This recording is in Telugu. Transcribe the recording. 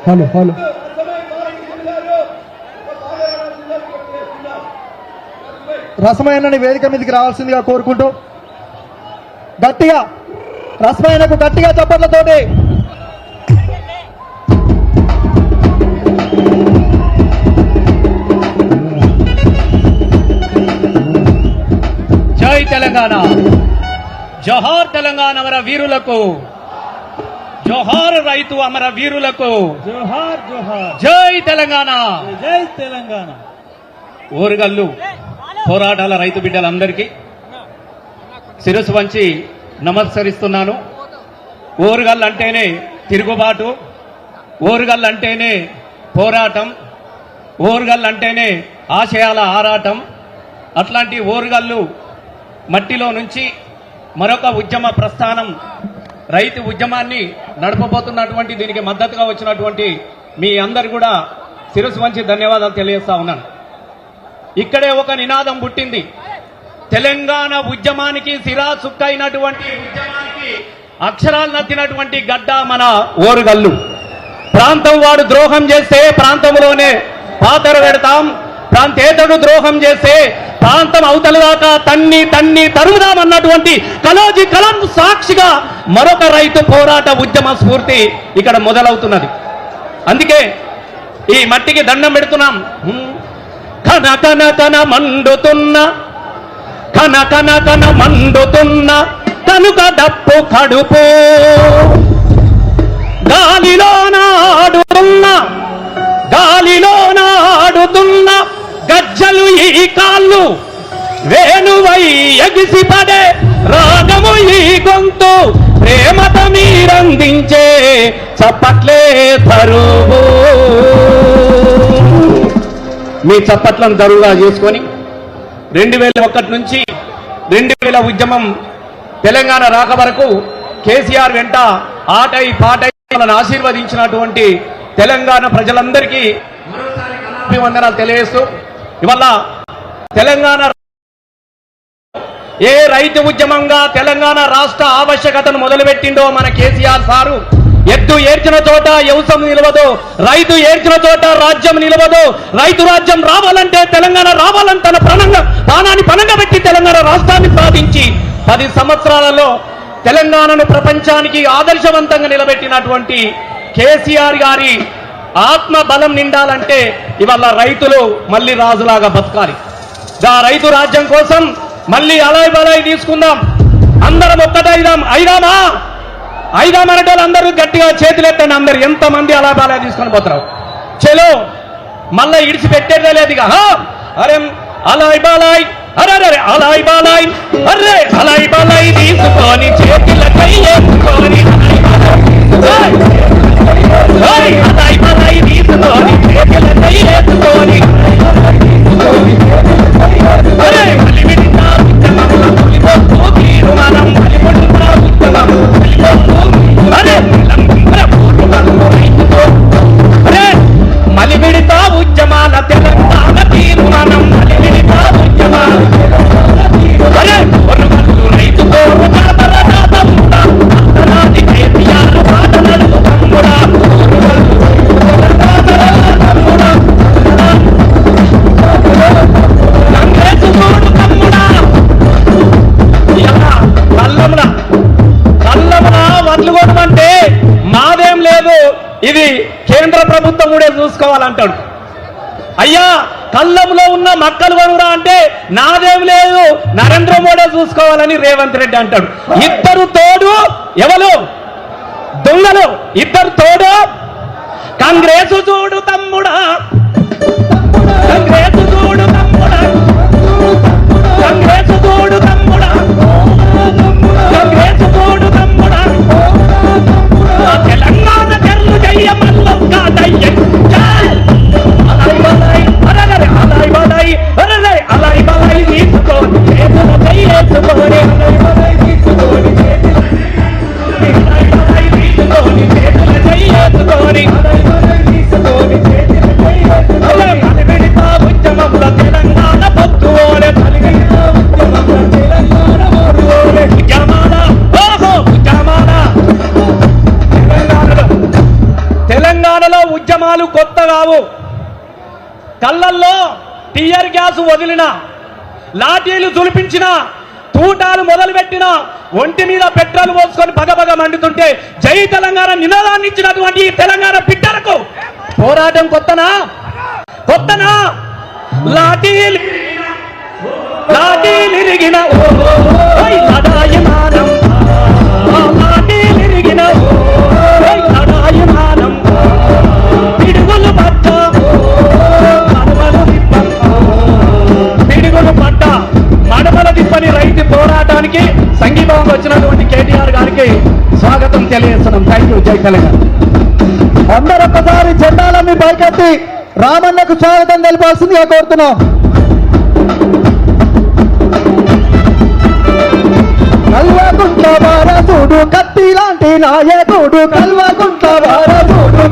హలో హలో రసమైనని వేదిక మీదకి రావాల్సిందిగా కోరుకుంటూ గట్టిగా రసమైనకు గట్టిగా చప్పట్లతోటి జై తెలంగాణ, జోహార్ తెలంగాణ అమర వీరులకు, జోహార్ రైతు అమర వీరులకు, జోహార్ జోహార్. జై తెలంగాణ, జై తెలంగాణ. ఓరుగల్లు పోరాటాల రైతు బిడ్డలందరికీ శిరస్సు వంచి నమస్కరిస్తున్నాను. ఓరుగల్లు అంటేనే తిరుగుబాటు, ఓరుగల్లు అంటేనే పోరాటం, ఓరుగల్లు అంటేనే ఆశయాల ఆరాటం. అట్లాంటి ఓరుగల్లు మట్టిలో నుంచి మరొక ఉద్యమ ప్రస్థానం, రైతు ఉద్యమాన్ని నడపబోతున్నటువంటి దీనికి మద్దతుగా వచ్చినటువంటి మీ అందరు కూడా శిరస్సు వంచి ధన్యవాదాలు తెలియజేస్తా ఉన్నాను. ఇక్కడే ఒక నినాదం పుట్టింది. తెలంగాణ ఉద్యమానికి సిరాసుక్కైనటువంటి ఉద్యమానికి అక్షరాలు నద్దినటువంటి గడ్డ మన ఓరుగల్లు. ప్రాంతం వాడు ద్రోహం చేస్తే ప్రాంతంలోనే పాతర పెడతాం, ప్రాంతేతడు ద్రోహం చేస్తే ప్రాంతం అవతల దాకా తన్ని తరుముదామన్నటువంటి కలోజీ కలం సాక్షిగా మరొక రైతు పోరాట ఉద్యమ స్ఫూర్తి ఇక్కడ మొదలవుతున్నది. అందుకే ఈ మట్టికి దండం పెడుతున్నాం. కన కన కన మండుతున్న, కన కన కన మండుతున్న కనుక డప్పు కడుపు, గాలిలోనాడుతున్న గాలిలోనాడుతున్న గజ్జలు ఈ కాళ్ళు, వేణువై ఎగిసిపడే రాగము ఈ గొంతు, ప్రేమత మీరందించే చప్పట్లే తరువు. మీ చప్పట్లను దరువుగా చేసుకొని 2001 నుంచి 2000 ఉద్యమం తెలంగాణ రాక వరకు కేసీఆర్ వెంట ఆటై పాటై మనల్ని ఆశీర్వదించినటువంటి తెలంగాణ ప్రజలందరికీ అభివందనాలు తెలియజేస్తూ, ఇవాళ తెలంగాణ ఏ రైతు ఉద్యమంగా తెలంగాణ రాష్ట్ర ఆవశ్యకతను మొదలుపెట్టిండో మన కేసీఆర్ సారు, ఎద్దు ఏడ్చిన చోట వ్యవసాయం నిలవదు, రైతు ఏడ్చిన చోట రాజ్యం నిలవదు, రైతు రాజ్యం రావాలంటే తెలంగాణ రావాలని తన ప్రాణాన్ని పణంగా పెట్టి తెలంగాణ రాష్ట్రాన్ని సాధించి 10 సంవత్సరాలలో తెలంగాణను ప్రపంచానికి ఆదర్శవంతంగా నిలబెట్టినటువంటి కేసీఆర్ గారి ఆత్మ బలం నిండాలంటే ఇవాళ రైతులు మళ్ళీ రాజులాగా బతకాలి. ఆ రైతు రాజ్యం కోసం మళ్ళీ అలాయ్ బలాయి తీసుకుందాం, అందరం ఒక్కటైదాం. ఐదాం అనేటోళ్ళు అందరూ గట్టిగా చేతులెత్తండి. అందరు ఎంతమంది అలా బాలాయి తీసుకొని పోతారు. చలో మళ్ళా ఇడిచి పెట్టేదే లేదు ఇక. అరే అలాయ్ బాలాయ్, అరే అలాయ్ బాలాయ్, అరే అలాయ్ బాలాయ్ తీసుకొని చేతులకై వేసుకొని, అలాయ్ బాలాయ్ తీసుకొని చేతులకై వేసుకొని, అరే మళ్ళీ విడితా ఉద్యమంలో తొలిపోతూ తీరుమానం మలిపడుతా ఉద్యమం, అరే మలి విడితా ఉద్యమాల తెలంగాణ తీర్మానం, మలి విడితా ఉద్యమాల, అరే రైతు కేసీఆర్ పాటలు తమ్ముడా, వదలుకోవడమంటే మాదేం లేదు, ఇది కేంద్ర ప్రభుత్వం కూడా చూసుకోవాలంటాడు. అయ్యా కళ్ళంలో ఉన్న మక్కలు కొనురా అంటే నాదేం లేదు, నరేంద్ర మోడీ చూసుకోవాలని రేవంత్ రెడ్డి అంటాడు. ఇద్దరు తోడు ఎవరు దొంగలు, ఇద్దరు తోడు. కాంగ్రెస్ చూడు తమ్ముడా, కాంగ్రెస్ చూడు తమ్ముడా, కాంగ్రెస్ చూడు తమ్ముడా, కాంగ్రెస్ చూడు తమ్ముడా, తెలంగాణ తెల్లు జయ్య మల్లొక్క దయ్య అలాయ్ బలాయ్, అరే అలాయ్ బలాయ్ తీసుకొని చేతుల వేసుకొని, ఉద్యమంలో తెలంగాణ పొద్దు తెలంగాణలో ఉద్యమాలు కొత్త కావు. కళ్ళల్లో టియర్ గ్యాస్ వదిలిన, లాఠీలు చులిపించిన, తూటాలు మొదలుపెట్టిన, ఒంటి మీద పెట్రోల్ పోసుకొని పగపగ మండుతుంటే జై తెలంగాణ నినాదాన్ని ఇచ్చినటువంటి ఈ తెలంగాణ బిడ్డలకు పోరాటం కొత్తనా? లాఠీలిరిగిన లడాయమానం, లాఠీలిరిగిన లడాయమానం, పిడుగులు పట్ట మడమల తిప్పని రైతు పోరాటానికి సంఘీభావం వచ్చినటువంటి కేటీఆర్ గారికి స్వాగతం తెలియజేస్తున్నాం. Thank you. జై తెలంగాణ. అందరూ ఒక్కసారి జెండాలన్నీ పైకెత్తి రామన్నకు స్వాగతం తెలిపాల్సిందిగా కోరుతున్నాం. కల్వకుంట్ల వారసుడు, కత్తి లాంటి నాయకుడు, కల్వకుంట్ల వారసుడు.